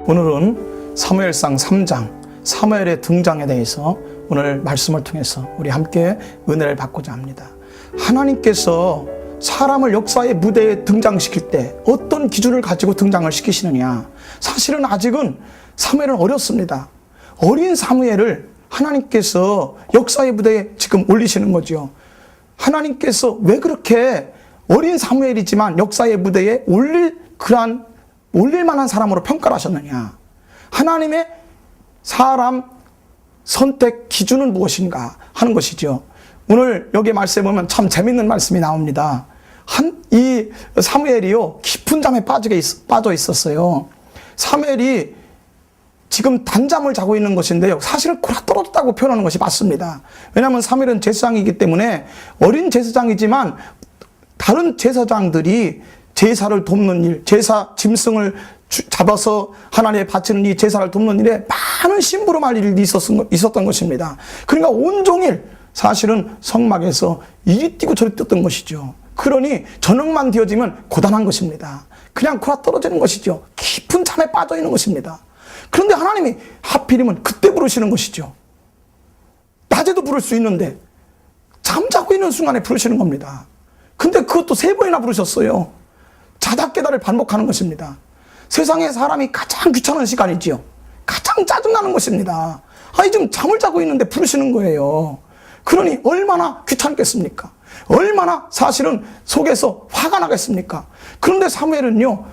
오늘은 사무엘상 3장 사무엘의 등장에 대해서 오늘 말씀을 통해서 우리 함께 은혜를 받고자 합니다. 하나님께서 사람을 역사의 무대에 등장시킬 때 어떤 기준을 가지고 등장을 시키시느냐, 사실은 아직은 사무엘은 어렸습니다. 어린 사무엘을 하나님께서 역사의 무대에 지금 올리시는 거죠. 하나님께서 왜 그렇게 어린 사무엘이지만 역사의 무대에 올릴 만한 사람으로 평가를 하셨느냐, 하나님의 사람 선택 기준은 무엇인가 하는 것이죠. 오늘 여기 말씀에 보면 참 재밌는 말씀이 나옵니다. 이 사무엘이요, 깊은 잠에 빠져 있었어요. 사무엘이 지금 단잠을 자고 있는 것인데요, 사실은 곯떨어졌다고 표현하는 것이 맞습니다. 왜냐하면 사무엘은 제사장이기 때문에 어린 제사장이지만 다른 제사장들이 제사를 돕는 일, 제사 짐승을 잡아서 하나님에 바치는 이 제사를 돕는 일에 많은 심부름할 일이 있었던 것입니다. 그러니까 온종일 사실은 성막에서 이리 뛰고 저리 뛰었던 것이죠. 그러니 저녁만 되어지면 고단한 것입니다. 그냥 곯떨어지는 것이죠. 깊은 잠에 빠져 있는 것입니다. 그런데 하나님이 하필이면 그때 부르시는 것이죠. 낮에도 부를 수 있는데 잠자고 있는 순간에 부르시는 겁니다. 근데 그것도 3번이나 부르셨어요. 자다 깨달을 반복하는 것입니다. 세상에 사람이 가장 귀찮은 시간이지요. 가장 짜증나는 것입니다. 아니 지금 잠을 자고 있는데 부르시는 거예요. 그러니 얼마나 귀찮겠습니까? 얼마나 사실은 속에서 화가 나겠습니까? 그런데 사무엘은요,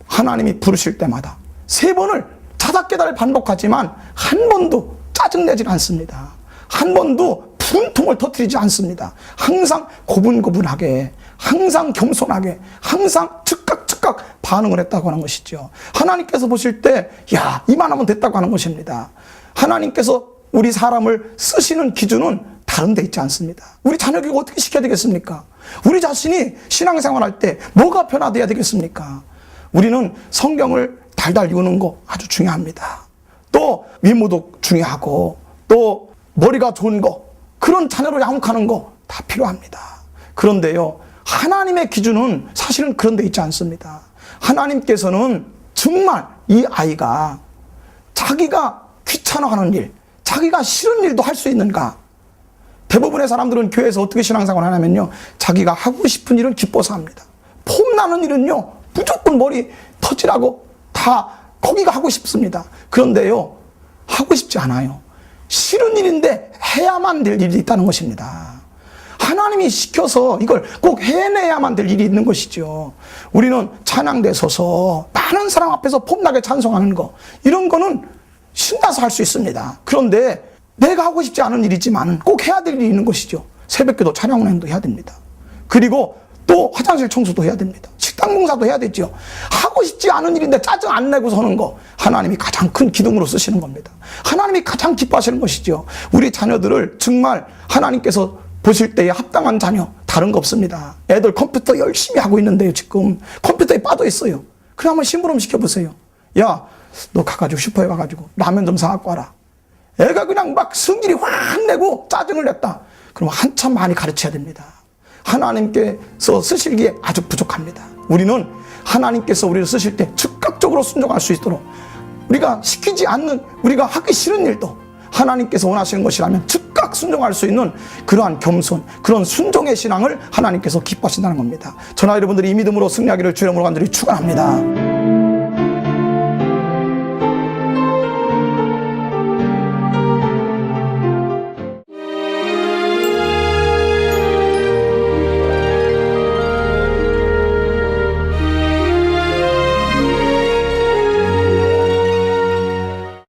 하나님이 부르실 때마다 3번을 자다 깨달을 반복하지만 한 번도 짜증내지 않습니다. 한 번도 분통을 터뜨리지 않습니다. 항상 고분고분하게, 항상 겸손하게, 항상 즉각 반응을 했다고 하는 것이죠. 하나님께서 보실 때 야, 이만하면 됐다고 하는 것입니다. 하나님께서 우리 사람을 쓰시는 기준은 다른 데 있지 않습니다. 우리 자녀 교육 어떻게 시켜야 되겠습니까? 우리 자신이 신앙생활할 때 뭐가 변화돼야 되겠습니까? 우리는 성경을 달달 읽는 거 아주 중요합니다. 또 미모도 중요하고, 또 머리가 좋은 거, 그런 자녀로 양육하는 거 다 필요합니다. 그런데요, 하나님의 기준은 사실은 그런 데 있지 않습니다. 하나님께서는 정말 이 아이가 자기가 귀찮아하는 일, 자기가 싫은 일도 할 수 있는가? 대부분의 사람들은 교회에서 어떻게 신앙생활을 하냐면요, 자기가 하고 싶은 일은 기뻐서 합니다. 폼나는 일은요, 무조건 머리 터지라고 다 거기가 하고 싶습니다. 그런데요, 하고 싶지 않아요. 싫은 일인데 해야만 될 일이 있다는 것입니다. 하나님이 시켜서 이걸 꼭 해내야만 될 일이 있는 것이죠. 우리는 찬양대 서서 많은 사람 앞에서 폼나게 찬송하는 거, 이런 거는 신나서 할 수 있습니다. 그런데 내가 하고 싶지 않은 일이지만 꼭 해야 될 일이 있는 것이죠. 새벽기도 찬양 운행도 해야 됩니다. 그리고 또 화장실 청소도 해야 됩니다. 식당 봉사도 해야 되죠. 하고 싶지 않은 일인데 짜증 안 내고서 하는 거, 하나님이 가장 큰 기둥으로 쓰시는 겁니다. 하나님이 가장 기뻐하시는 것이죠. 우리 자녀들을 정말 하나님께서 보실 때에 합당한 자녀, 다른 거 없습니다. 애들 컴퓨터 열심히 하고 있는데요, 지금 컴퓨터에 빠져 있어요. 그래 한번 심부름 시켜보세요. 야, 너 가가지고 슈퍼에 가가지고 라면 좀 사갖고 와라. 애가 그냥 막 성질이 확 내고 짜증을 냈다. 그럼 한참 많이 가르쳐야 됩니다. 하나님께서 쓰시기에 아주 부족합니다. 우리는 하나님께서 우리를 쓰실 때 즉각적으로 순종할 수 있도록, 우리가 시키지 않는, 우리가 하기 싫은 일도 하나님께서 원하시는 것이라면 즉각 순종할 수 있는 그러한 겸손, 그런 순종의 신앙을 하나님께서 기뻐하신다는 겁니다. 저나 여러분들이 이 믿음으로 승리하기를 주의 이름으로 간절히 축원합니다.